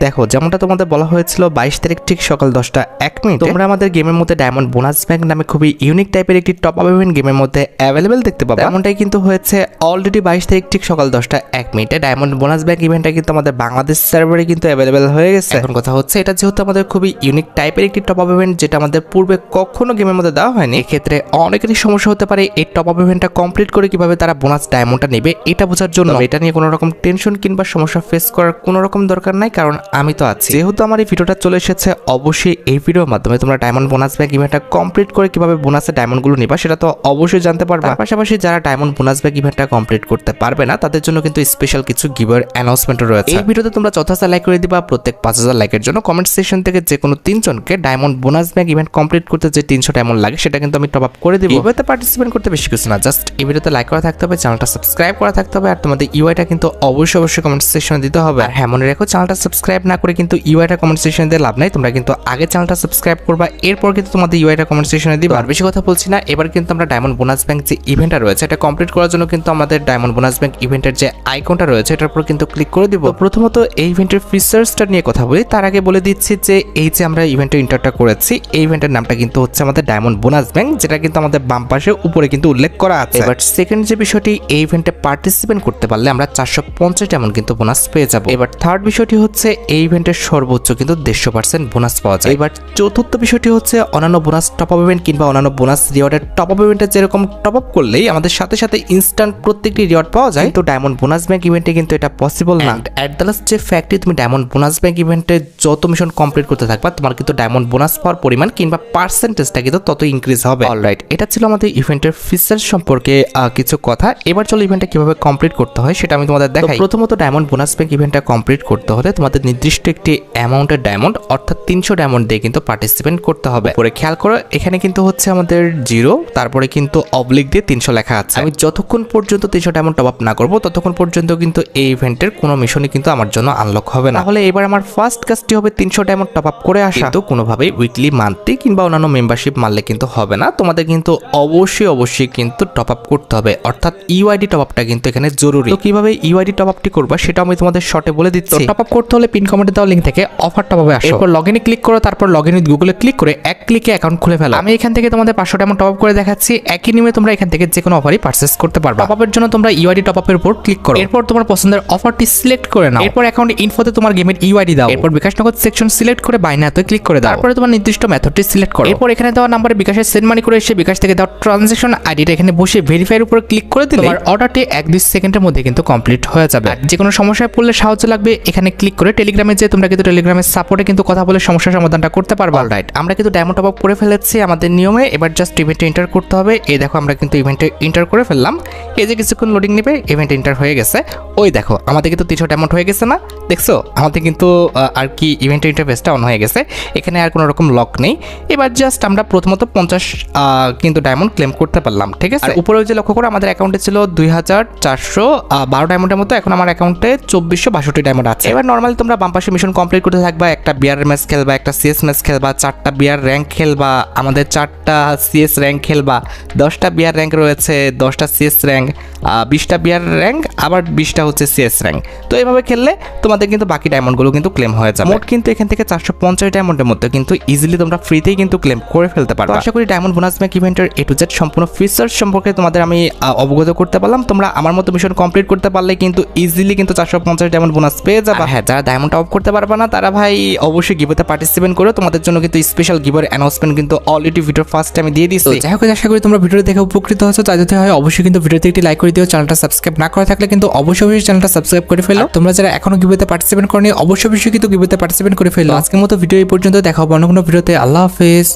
দেখো যেমনটা তোমাদের বলা হয়েছিল 22 তারিখ ঠিক সকাল 10:01 তোমরা আমাদের গেমের মধ্যে ডায়মন্ড বোনাস ব্যাংক নামে খুবই ইউনিক টাইপের একটি টপ আপ ইভেন্ট গেমের মধ্যে অ্যাভেলেবেল দেখতে পাবে। এমনটাই কিন্তু হয়েছে অলরেডি 22 তারিখ ঠিক সকাল 10:01 ডায়মন্ড বোনাস ব্যাংক ইভেন্টটা কিন্তু আমাদের বাংলাদেশ সার্ভারে কিন্তু অ্যাভেলেবেল হয়ে গেছে। এখন কথা হচ্ছে এটা যেহেতু আমাদের খুবই ইউনিক টাইপের একটি টপ আপ ইভেন্ট যেটা আমাদের পূর্বে কখনো গেমের মধ্যে দেওয়া হয়নি, এক্ষেত্রে অনেকেরই সমস্যা হতে পারে এই টপ আপ ইভেন্টটা কমপ্লিট করে কিভাবে তারা বোনাস ডায়মন্ডটা নেবে এটা বোঝার জন্য। এটা নিয়ে কোনো রকম টেনশন কিংবা সমস্যা ফেস করার কোনো রকম দরকার নাই, কারণ আমি তো আছি। যেহেতু আমার এই ভিডিওটা চলে এসেছে, অবশ্যই এই ভিডিওর মাধ্যমে তোমরা ডায়মন্ড বোনাস ব্যাংক ইভেন্টটা কমপ্লিট করে কিভাবে বোনাসের ডায়মন্ডগুলো নিবা সেটা তো অবশ্যই জানতে পারবে। পাশাপাশি যারা ডায়মন্ড বোনাস ব্যাংক ইভেন্টটা কমপ্লিট করতে পারবে না তাদের জন্য কিন্তু স্পেশাল কিছু গিভার অ্যানাউন্সমেন্টও রয়েছে। এই ভিডিওতে তোমরা 4000 লাইক করে দিবা। প্রত্যেক 5000 লাইকের জন্য কমেন্ট সেকশন থেকে যে কোনো 3 জনকে diamond bonus bank event complete করতে যে 300 ডায়মন্ড লাগে সেটা কিন্তু আমি টপ আপ করে দিব। ভিডিওতে পার্টিসিপেট করতে বেশি কিছু না, জাস্ট এই ভিডিওতে লাইক করা থাকতে হবে, চ্যানেলটা সাবস্ক্রাইব করা থাকতে হবে, আর তোমাদের ইউআইটা কিন্তু অবশ্যই কমেন্ট সেকশনে দিতে হবে। আর হ্যাঁ, মনে রাখো চ্যানেলটা সাবস্ক্রাইব না করে কিন্তু ইউআইটা কমেন্ট সেকশনে দিয়ে লাভ নাই। তোমরা কিন্তু আগে চ্যানেলটা সাবস্ক্রাইব করবা, এরপর কিন্তু তোমাদের ইউআইটা কমেন্ট সেকশনে দিবা। আর বেশি কথা বলছি না, এবার কিন্তু আমরা ডায়মন্ড বোনাস ব্যাংক যে ইভেন্টটা রয়েছে এটা কমপ্লিট করার জন্য কিন্তু আমাদের ডায়মন্ড বোনাস ব্যাংক ইভেন্টের যে আইকনটা রয়েছে এটার উপর কিন্তু ক্লিক করে দিব। প্রথমত এই ইভেন্টের ফিচার্সটা নিয়ে কথা বলি, তার আগে বলে দিচ্ছি যে এই যে আমরা ইভেন্টের ইন্টারটা করেছি এই ইভেন্টের নামটা কিন্তু হচ্ছে আমাদের ডায়মন্ড বোনাস ব্যাংক, যেটা কিন্তু আমাদের বাম পাশে উপরে কিন্তু উল্লেখ করা আছে। এবার সেকেন্ড যে বিষয়টি, এই ইভেন্টে পার্টিসিপেট করতে পারলে আমরা 450 ডায়মন্ড কিন্তু বোনাস পেয়ে যাব। এবার থার্ড বিষয়টি হচ্ছে এই ইভেন্টের সর্বোচ্চ কিন্তু 150% বোনাস পাওয়া যায়। এবার চতুর্থ বিষয়টি হচ্ছে অন্যান্য বোনাস টপ আপ ইভেন্ট কিংবা অন্যান্য বোনাস রিওয়ার্ডের টপ আপ ইভেন্টে যেরকম টপ আপ করলেই আমাদের সাথে সাথে ইনস্ট্যান্ট প্রত্যেকটি রিওয়ার্ড পাওয়া যায়, কিন্তু ডায়মন্ড বোনাস ব্যাংক ইভেন্টে কিন্তু এটা পসিবল না। এট দ্য লাস্ট যে ফ্যাক্টরি, তুমি ডায়মন্ড বোনাস ব্যাংক ইভেন্টে যত মিশন কমপ্লিট করতে থাকবা তোমার কিন্তু ডায়মন্ড বোনাস পাওয়ার পরিমাণ কিংবা পার্সেন্টেজটা কিন্তু তত ইনক্রিজ হবে। অলরাইট, এটা ছিল আমাদের ইভেন্টের ফিচার সম্পর্কে কিছু কথা। এবার চলো ইভেন্টটা কিভাবে কমপ্লিট করতে হয় সেটা আমি তোমাদের দেখাই। প্রথমত ডায়মন্ড বোনাস ব্যাংক ইভেন্টটা কমপ্লিট করতে হলে তোমাদের নির্দিষ্ট একটি অ্যামাউন্টের ডায়মন্ড অর্থাৎ 300 ডায়মন্ড দিয়ে কিন্তু পার্টিসিপেট করতে হবে। পরে খেয়াল করো এখানে কিন্তু হচ্ছে আমাদের 0, তারপরে কিন্তু অবলিক দিয়ে 300 লেখা আছে। আমি যতক্ষণ পর্যন্ত 300 ডায়মন্ড টপ আপ না করবো ততক্ষণ পর্যন্ত কিন্তু এই ইভেন্টের কোনো মিশনই কিন্তু আমার জন্য আনলক হবে না। তাহলে এবার আমার ফার্স্ট কাজটি হবে 300 ডায়মন্ড টপ আপ করে আসা। তো কোনোভাবেই উইকলি, মান্থলি কিংবা অন্যান্য মেম্বারশিপ মারলে কিন্তু হবে না, তোমাদের কিন্তু অবশ্যই কিন্তু টপ আপ করতে হবে, অর্থাৎ ইউআইডি টপ আপটা কিন্তু এখানে জরুরি। তো কিভাবে ইউআইডি টপ আপটি করবা সেটা আমি তোমাদের শর্টে বলে দিচ্ছি। টপ আপ করতে হলে পিন কমেন্টে দেওয়া লিংক থেকে অফার টপ আপে আসো, এরপর লগইনে ক্লিক করো, তারপর লগইন উইথ গুগলে ক্লিক করে এক ক্লিকে অ্যাকাউন্ট খুলে ফেলো। আমি এখান থেকে তোমাদের 500 ডায়মন্ড টপ আপ করে দেখাচ্ছি। একই নিয়মে তোমরা এখান থেকে যে কোনো অফারই পারচেজ করতে পারবা। টপ আপের জন্য তোমরা ইউআইডি টপ আপের উপর ক্লিক করো, এরপর তোমার পছন্দের অফারটি সিলেক্ট করে নাও, এরপর অ্যাকাউন্ট ইনফোতে তোমার গেমের ইউআইডি দাও, এরপর বিকাশ নগদ সেকশন সিলেক্ট করে বাই নাওতে ক্লিক করে দাও, তারপরে তোমার নির্দিষ্ট মেথডটি সিলেক্ট করো, এরপর এখানে দেওয়া নম্বরে বিকাশে সেন্ড মানি করে এসে বিকাশ থেকে দাও ট্রানজাকশন আইডিটা এখানে বসে ভেরিফাইয়ের উপর ক্লিক করে দিলে তোমার অর্ডারটি 1-2 সেকেন্ডের মধ্যে কিন্তু কমপ্লিট হয়ে যাবে। আর যে কোনো সমস্যায় পড়লে সাহায্য লাগবে এখানে ক্লিক করে টেলিগ্রামে যে তোমরা কিন্তু টেলিগ্রামের সাপোর্টে কিন্তু কথা বলে সমস্যার সমাধানটা করতে পারবা। অলরাইট, আমরা কিন্তু ডায়মন্ড টপ আপ করে ফেলেছি আমাদের নিয়মে। এবার জাস্ট ইভেন্টে এন্টার করতে হবে। এই দেখো আমরা কিন্তু ইভেন্টে এন্টার করে ফেললাম। এই যে কিছুক্ষণ লোডিং নেবে, ইভেন্ট এন্টার হয়ে গেছে। ওই দেখো আমাদের কিন্তু 300 ডায়মন্ড হয়ে গেছে না, দেখছো আমাদের কিন্তু আর কি ইভেন্টের ইন্টারফেসটা অন হয়ে গেছে। এখানে আর কোনো রকম লক নেই। এবার জাস্ট আমরা প্রথমত 50 কিন্তু ডায়মন্ড ক্লেম করতে পারলাম, ঠিক আছে। আর উপরে যে লক্ষ্য করে আমাদের অ্যাকাউন্টে ছিল 2412 ডায়মন্ডের মতো, এখন আমার অ্যাকাউন্টে 2462 ডায়মন্ড আছে। এবার নর্মালি তোমরা বাম পাশে মিশন কমপ্লিট করতে থাকবা, একটা বিআর ম্যাচ খেলবা, একটা সিএস ম্যাচ খেলবা, 4টা বিআর র্যাঙ্ক খেলবা, আমাদের 4টা সিএস র্যাঙ্ক খেলবা, 10টা বিআর র্যাঙ্ক রয়েছে, 10টা সিএস র্যাঙ্ক, 20টা বিআর র্যাঙ্ক, আবার 20টা হচ্ছে সিএস র্যাঙ্ক। তো এইভাবে খেললে তোমাদের কিন্তু বাকি ডায়মন্ডগুলো কিন্তু ক্লেম হয়ে যাবে। মোট কিন্তু এখান থেকে 450 ডায়মন্ডের মধ্যে কিন্তু ইজিলি তোমরা ফ্রিতেই কিন্তু ক্লেম করে ফেলতে পারবে। আশা করি ডায়মন্ড বোনাস ব্যাংক ইভেন্টের A to Z সম্পূর্ণ ফিচার্স সম্পর্কে তোমাদের আমি অবগত করতে পারলাম। তোমরা আমার মতো মিশন কমপ্লিট করতে পারলে কিন্তু ইজিলি কিন্তু 450 ডায়মন্ড বোনাস পেয়ে যাবে। হ্যাঁ, যারা ডায়মন্ড টপ করতে পারবে না তারা ভাই অবশ্যই গিভওয়েতে পার্টিসিপেট করো, তোমাদের জন্য কিন্তু স্পেশাল গিভওয়ে অ্যানাউন্সমেন্ট কিন্তু অলরেডি ভিডিওর ফার্স্ট আমি দিয়ে দিয়েছি। যাই হোক, আশা করি তোমরা ভিডিও দেখে উপকৃত হয়েছো। তাই যদি হয় অবশ্যই কিন্তু ভিডিওতে একটি লাইক করে দিও। চ্যানেলটা সাবস্ক্রাইব না করা থাকলে কিন্তু অবশ্যই চ্যানেলটা সাবস্ক্রাইব করে ফেলো। তোমরা যারা এখনো গিভওয়েতে পার্টিসিপেট করনি অবশ্যই কিন্তু গিভওয়েতে পার্টিসিপেট করে ফেলো। আজকের মতো ভিডিও এই পর্যন্ত, দেখা হবে অন্য কোনো ভিডিওতে। আল্লাহ হাফেজ।